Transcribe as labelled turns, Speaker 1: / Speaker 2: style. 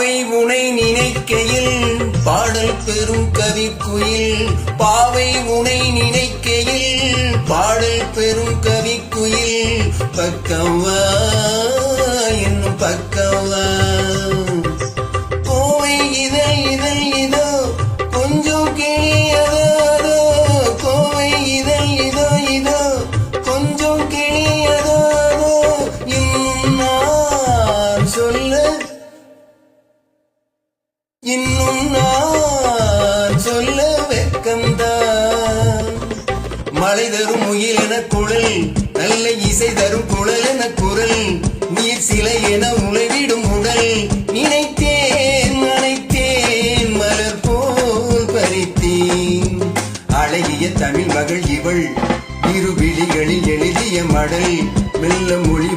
Speaker 1: பாவை உனை நினைக்கையில் பாடல் பெரும் கவிக்குயில் பாவை உனை நினைக்கையில் பாடல் பெரும் கவிக்குயில் பக்கவா இன்னும் பக்கவா கோவை இதழ் இதழ் இதோ கொஞ்சம் கிளியதோ கோவை இதழ் இதோ இதோ கொஞ்சம் கிளியதோ இன்னும் நான் சொல்ல இன்னும் நான் சொல்ல வெட்கம்தான் மழை தரும் முயல் என குழல் நல்ல இசை தரும் குழல் என குரல் நீர் சிலை என உழைவிடும் உடல் நினைத்தேன் அனைத்தேன் மலர் போல் பறித்தேன் அழகிய தமிழ் மகள் இவள் இரு விழிகளில் எழுதிய மடல் மெல்ல மொழி